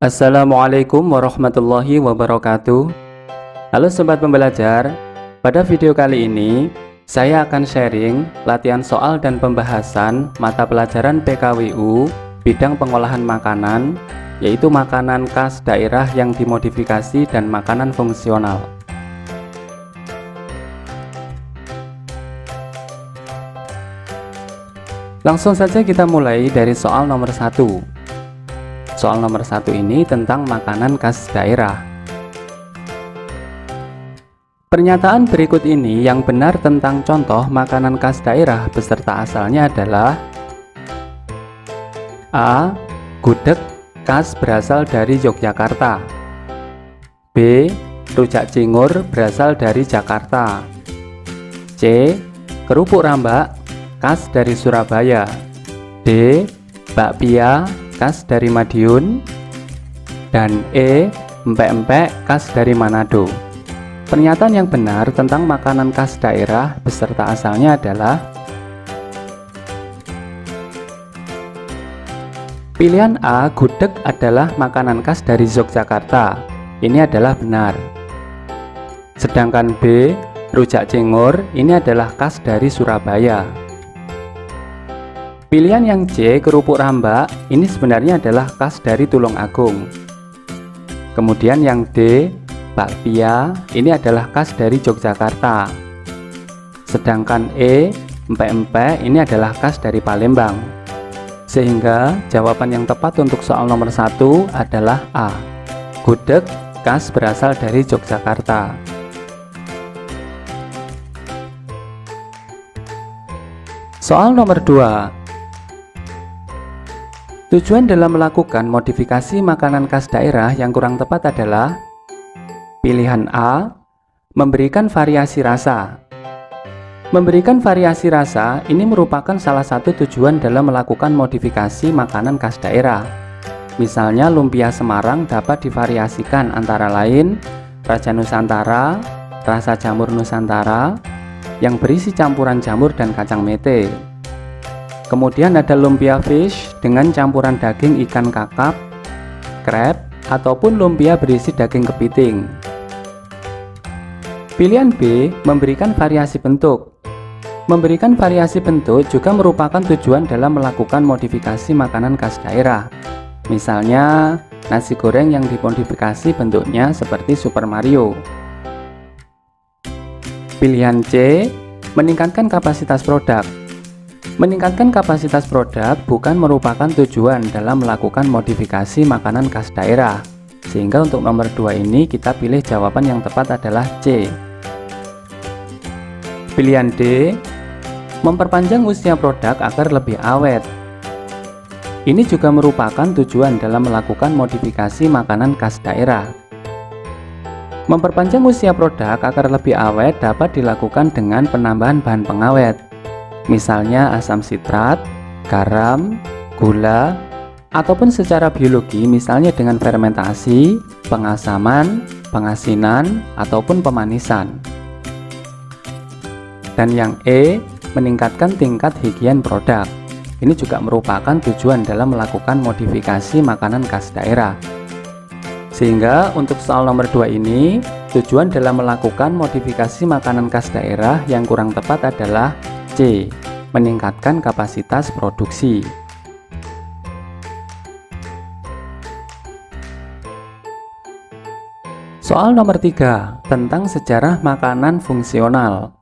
Assalamualaikum warahmatullahi wabarakatuh. Halo sobat pembelajar, pada video kali ini saya akan sharing latihan soal dan pembahasan mata pelajaran PKWU bidang pengolahan makanan, yaitu makanan khas daerah yang dimodifikasi dan makanan fungsional. Langsung saja kita mulai dari soal nomor 1. Soal nomor 1 ini tentang makanan khas daerah. Pernyataan berikut ini yang benar tentang contoh makanan khas daerah beserta asalnya adalah: A. Gudeg khas berasal dari Yogyakarta. B. Rujak cingur berasal dari Jakarta. C. Kerupuk rambak khas dari Surabaya. D. Bakpia khas dari Madiun. Dan E. Empek-empek khas dari Manado. Pernyataan yang benar tentang makanan khas daerah beserta asalnya adalah pilihan A. Gudeg adalah makanan khas dari Yogyakarta. Ini adalah benar. Sedangkan B. Rujak cingur ini adalah khas dari Surabaya. Pilihan yang C, kerupuk rambak, ini sebenarnya adalah khas dari Tulungagung. Kemudian yang D, bakpia, ini adalah khas dari Yogyakarta. Sedangkan E, empek-empek, ini adalah khas dari Palembang. Sehingga jawaban yang tepat untuk soal nomor 1 adalah A. Gudeg khas berasal dari Yogyakarta. Soal nomor 2. Tujuan dalam melakukan modifikasi makanan khas daerah yang kurang tepat adalah pilihan A. Memberikan variasi rasa. Memberikan variasi rasa ini merupakan salah satu tujuan dalam melakukan modifikasi makanan khas daerah. Misalnya lumpia Semarang dapat divariasikan antara lain Raja Nusantara, rasa jamur Nusantara, yang berisi campuran jamur dan kacang mete. Kemudian ada lumpia fish dengan campuran daging ikan kakap, crab, ataupun lumpia berisi daging kepiting. Pilihan B, memberikan variasi bentuk. Memberikan variasi bentuk juga merupakan tujuan dalam melakukan modifikasi makanan khas daerah. Misalnya, nasi goreng yang dimodifikasi bentuknya seperti Super Mario. Pilihan C, meningkatkan kapasitas produk. Meningkatkan kapasitas produk bukan merupakan tujuan dalam melakukan modifikasi makanan khas daerah. Sehingga untuk nomor 2 ini kita pilih jawaban yang tepat adalah C. Pilihan D, memperpanjang usia produk agar lebih awet. Ini juga merupakan tujuan dalam melakukan modifikasi makanan khas daerah. Memperpanjang usia produk agar lebih awet dapat dilakukan dengan penambahan bahan pengawet. Misalnya asam sitrat, garam, gula, ataupun secara biologi misalnya dengan fermentasi, pengasaman, pengasinan, ataupun pemanisan. Dan yang E, meningkatkan tingkat higien produk. Ini juga merupakan tujuan dalam melakukan modifikasi makanan khas daerah. Sehingga untuk soal nomor 2 ini, tujuan dalam melakukan modifikasi makanan khas daerah yang kurang tepat adalah C. Meningkatkan kapasitas produksi. Soal nomor 3 tentang sejarah makanan fungsional.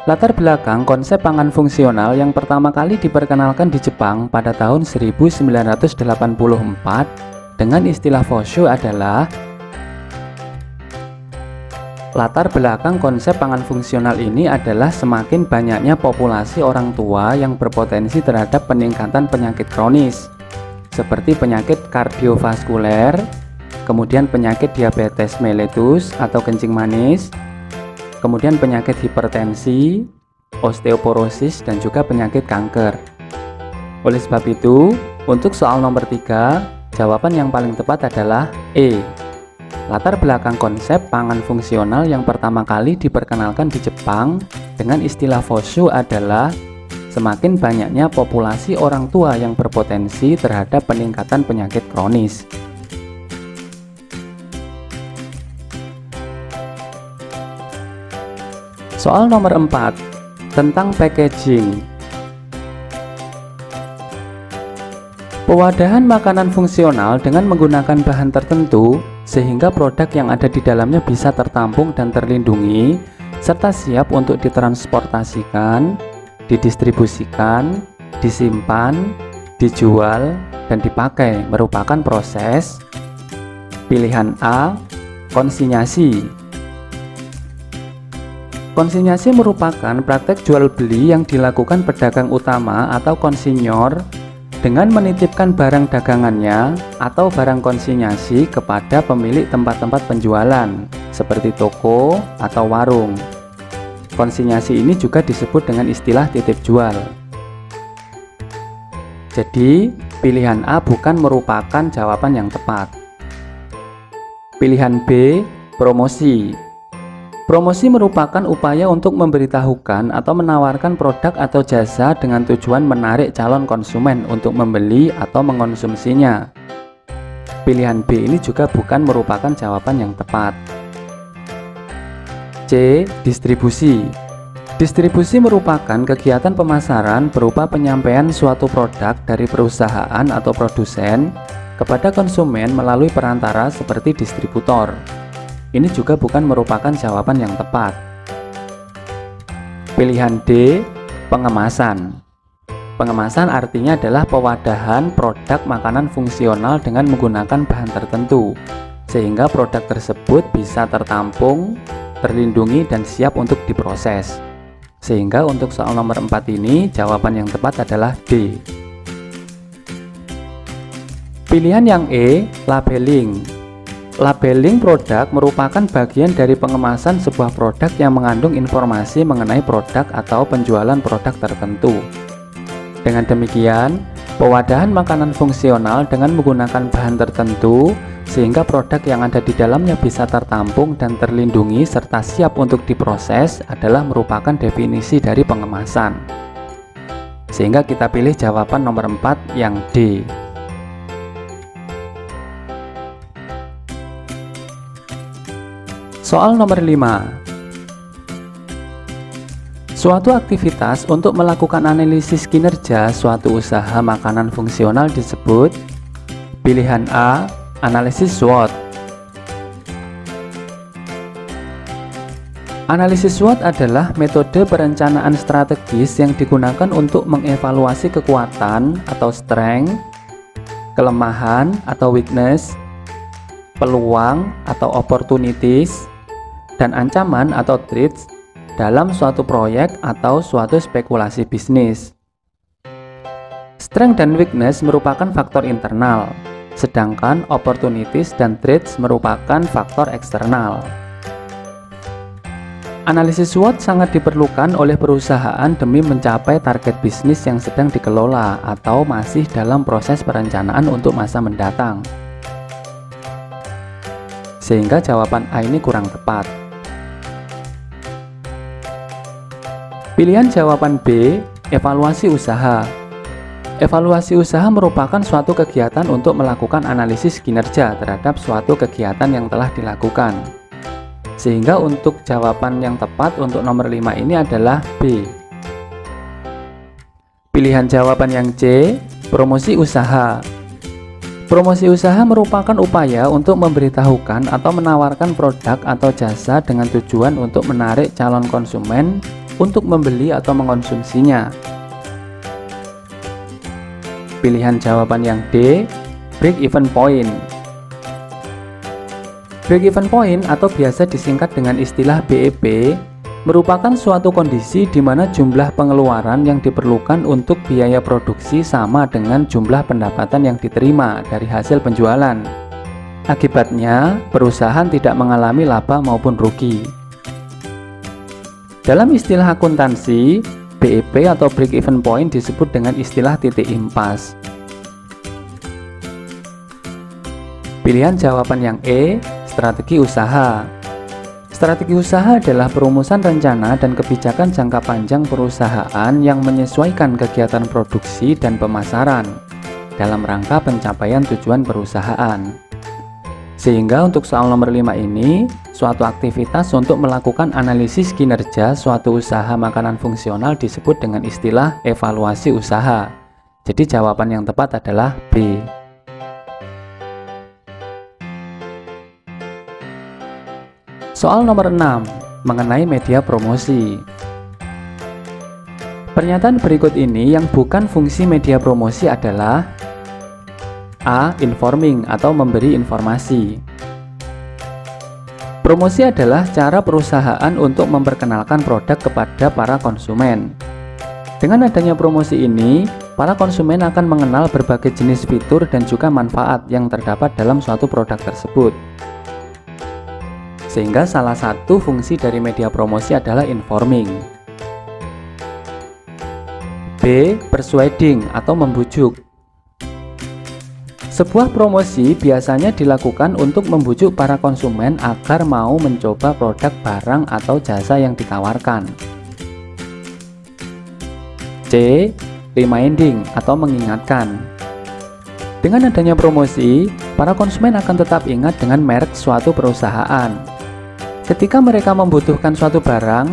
Latar belakang konsep pangan fungsional yang pertama kali diperkenalkan di Jepang pada tahun 1984 dengan istilah Foshu adalah: latar belakang konsep pangan fungsional ini adalah semakin banyaknya populasi orang tua yang berpotensi terhadap peningkatan penyakit kronis seperti penyakit kardiovaskuler, kemudian penyakit diabetes mellitus atau kencing manis, kemudian penyakit hipertensi, osteoporosis, dan juga penyakit kanker. Oleh sebab itu, untuk soal nomor 3, jawaban yang paling tepat adalah E. Latar belakang konsep pangan fungsional yang pertama kali diperkenalkan di Jepang dengan istilah Foshu adalah semakin banyaknya populasi orang tua yang berpotensi terhadap peningkatan penyakit kronis. Soal nomor 4, tentang packaging. Pewadahan makanan fungsional dengan menggunakan bahan tertentu sehingga produk yang ada di dalamnya bisa tertampung dan terlindungi serta siap untuk ditransportasikan, didistribusikan, disimpan, dijual, dan dipakai merupakan proses. Pilihan A, konsinyasi. Konsinyasi merupakan praktek jual beli yang dilakukan pedagang utama atau konsinyor dengan menitipkan barang dagangannya atau barang konsinyasi kepada pemilik tempat-tempat penjualan seperti toko atau warung. Konsinyasi ini juga disebut dengan istilah titip jual. Jadi, pilihan A bukan merupakan jawaban yang tepat. Pilihan B, promosi. Promosi merupakan upaya untuk memberitahukan atau menawarkan produk atau jasa dengan tujuan menarik calon konsumen untuk membeli atau mengonsumsinya. Pilihan B ini juga bukan merupakan jawaban yang tepat. C. Distribusi. Distribusi merupakan kegiatan pemasaran berupa penyampaian suatu produk dari perusahaan atau produsen kepada konsumen melalui perantara seperti distributor. Ini juga bukan merupakan jawaban yang tepat. Pilihan D, pengemasan. Pengemasan artinya adalah pewadahan produk makanan fungsional dengan menggunakan bahan tertentu, sehingga produk tersebut bisa tertampung, terlindungi, dan siap untuk diproses. Sehingga untuk soal nomor 4 ini, jawaban yang tepat adalah D. Pilihan yang E, labeling. Labeling produk merupakan bagian dari pengemasan sebuah produk yang mengandung informasi mengenai produk atau penjualan produk tertentu. Dengan demikian, pewadahan makanan fungsional dengan menggunakan bahan tertentu sehingga produk yang ada di dalamnya bisa tertampung dan terlindungi serta siap untuk diproses adalah merupakan definisi dari pengemasan. Sehingga kita pilih jawaban nomor 4 yang D. Soal nomor 5. Suatu aktivitas untuk melakukan analisis kinerja suatu usaha makanan fungsional disebut. Pilihan A, analisis SWOT. Analisis SWOT adalah metode perencanaan strategis yang digunakan untuk mengevaluasi kekuatan atau strength, kelemahan atau weakness, peluang atau opportunities, dan ancaman atau threats dalam suatu proyek atau suatu spekulasi bisnis. Strength dan weakness merupakan faktor internal, sedangkan opportunities dan threats merupakan faktor eksternal. Analisis SWOT sangat diperlukan oleh perusahaan demi mencapai target bisnis yang sedang dikelola atau masih dalam proses perencanaan untuk masa mendatang. Sehingga jawaban A ini kurang tepat. Pilihan jawaban B, evaluasi usaha. Evaluasi usaha merupakan suatu kegiatan untuk melakukan analisis kinerja terhadap suatu kegiatan yang telah dilakukan. Sehingga untuk jawaban yang tepat untuk nomor 5 ini adalah B. Pilihan jawaban yang C, promosi usaha. Promosi usaha merupakan upaya untuk memberitahukan atau menawarkan produk atau jasa dengan tujuan untuk menarik calon konsumen untuk membeli atau mengonsumsinya. Pilihan jawaban yang D, break-even point. Break-even point atau biasa disingkat dengan istilah BEP merupakan suatu kondisi di mana jumlah pengeluaran yang diperlukan untuk biaya produksi sama dengan jumlah pendapatan yang diterima dari hasil penjualan. Akibatnya, perusahaan tidak mengalami laba maupun rugi. Dalam istilah akuntansi, BEP atau break-even point disebut dengan istilah titik impas. Pilihan jawaban yang E, strategi usaha. Strategi usaha adalah perumusan rencana dan kebijakan jangka panjang perusahaan yang menyesuaikan kegiatan produksi dan pemasaran dalam rangka pencapaian tujuan perusahaan. Sehingga untuk soal nomor 5 ini, suatu aktivitas untuk melakukan analisis kinerja suatu usaha makanan fungsional disebut dengan istilah evaluasi usaha. Jadi jawaban yang tepat adalah B. Soal nomor 6, mengenai media promosi. Pernyataan berikut ini yang bukan fungsi media promosi adalah A. Informing atau memberi informasi. Promosi adalah cara perusahaan untuk memperkenalkan produk kepada para konsumen. Dengan adanya promosi ini, para konsumen akan mengenal berbagai jenis fitur dan juga manfaat yang terdapat dalam suatu produk tersebut. Sehingga salah satu fungsi dari media promosi adalah informing. B. Persuading atau membujuk. Sebuah promosi biasanya dilakukan untuk membujuk para konsumen agar mau mencoba produk, barang, atau jasa yang ditawarkan. C. Reminding atau mengingatkan. Dengan adanya promosi, para konsumen akan tetap ingat dengan merek suatu perusahaan. Ketika mereka membutuhkan suatu barang,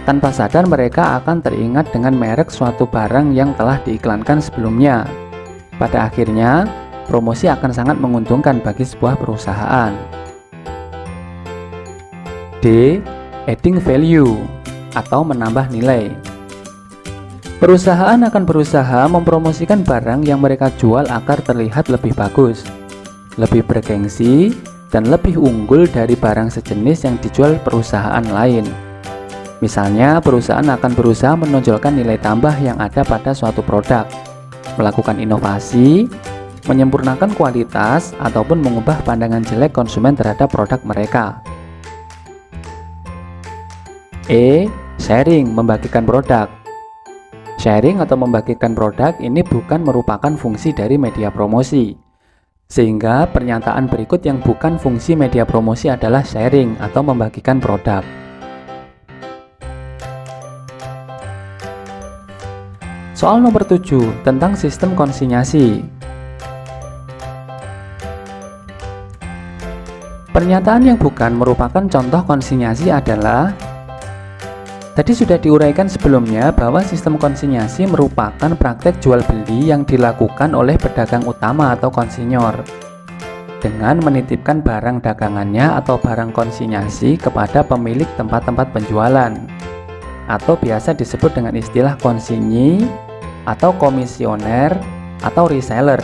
tanpa sadar mereka akan teringat dengan merek suatu barang yang telah diiklankan sebelumnya. Pada akhirnya, promosi akan sangat menguntungkan bagi sebuah perusahaan. D. Adding value atau menambah nilai. Perusahaan akan berusaha mempromosikan barang yang mereka jual agar terlihat lebih bagus, lebih bergengsi, dan lebih unggul dari barang sejenis yang dijual perusahaan lain. Misalnya, perusahaan akan berusaha menonjolkan nilai tambah yang ada pada suatu produk, melakukan inovasi, menyempurnakan kualitas, ataupun mengubah pandangan jelek konsumen terhadap produk mereka. E. Sharing, membagikan produk. Sharing atau membagikan produk ini bukan merupakan fungsi dari media promosi. Sehingga pernyataan berikut yang bukan fungsi media promosi adalah sharing atau membagikan produk. Soal nomor 7 tentang sistem konsinyasi. Pernyataan yang bukan merupakan contoh konsinyasi adalah, tadi sudah diuraikan sebelumnya bahwa sistem konsinyasi merupakan praktek jual beli yang dilakukan oleh pedagang utama atau konsinyor dengan menitipkan barang dagangannya atau barang konsinyasi kepada pemilik tempat-tempat penjualan, atau biasa disebut dengan istilah konsinyi atau komisioner atau reseller,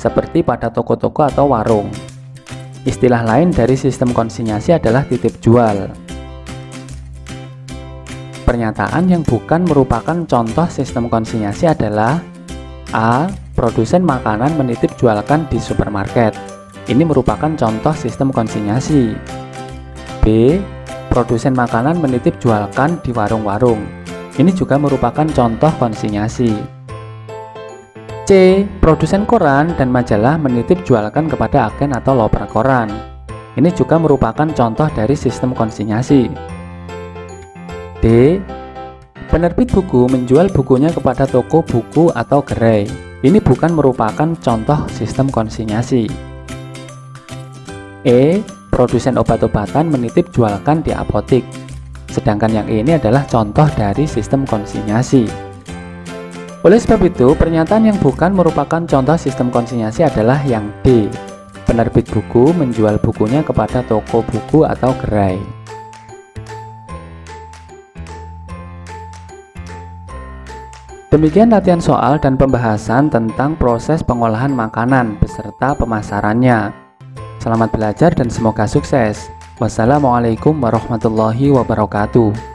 seperti pada toko-toko atau warung. Istilah lain dari sistem konsinyasi adalah titip jual. Pernyataan yang bukan merupakan contoh sistem konsinyasi adalah A. Produsen makanan menitip jualkan di supermarket. Ini merupakan contoh sistem konsinyasi. B. Produsen makanan menitip jualkan di warung-warung. Ini juga merupakan contoh konsinyasi. C. Produsen koran dan majalah menitip jualkan kepada agen atau loper koran. Ini juga merupakan contoh dari sistem konsinyasi. D. Penerbit buku menjual bukunya kepada toko buku atau gerai. Ini bukan merupakan contoh sistem konsinyasi. E. Produsen obat-obatan menitip jualkan di apotik. Sedangkan yang ini adalah contoh dari sistem konsinyasi. Oleh sebab itu, pernyataan yang bukan merupakan contoh sistem konsinyasi adalah yang D. Penerbit buku menjual bukunya kepada toko buku atau gerai. Demikian latihan soal dan pembahasan tentang proses pengolahan makanan beserta pemasarannya. Selamat belajar dan semoga sukses. Wassalamualaikum warahmatullahi wabarakatuh.